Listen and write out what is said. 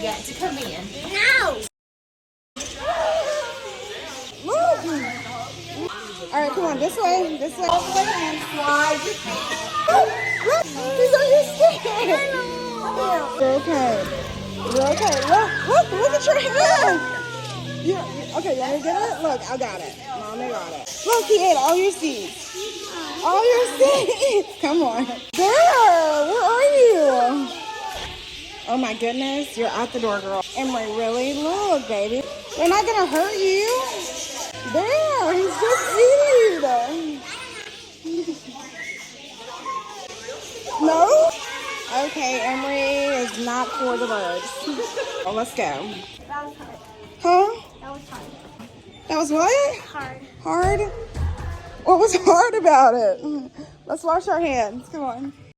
got to come in. No. Look. All right, come on, this way. This way. All the way in, slide your feet. Look, these are your stickers. You're okay. You're okay. Look at your hand. Okay, you want me to get it? Look, I got it. Mommy got it. Look, he ate all your seeds. All your seeds. Come on. There, where are you? Oh my goodness, you're out the door, girl. Emery, really? Look, baby. They're not gonna hurt you. There, he's just eating. No? Okay, Emery is not for the birds. Oh, let's go. That was hard. Huh? That was hard. That was what? Hard. Hard? What was hard about it? Let's wash our hands. Come on.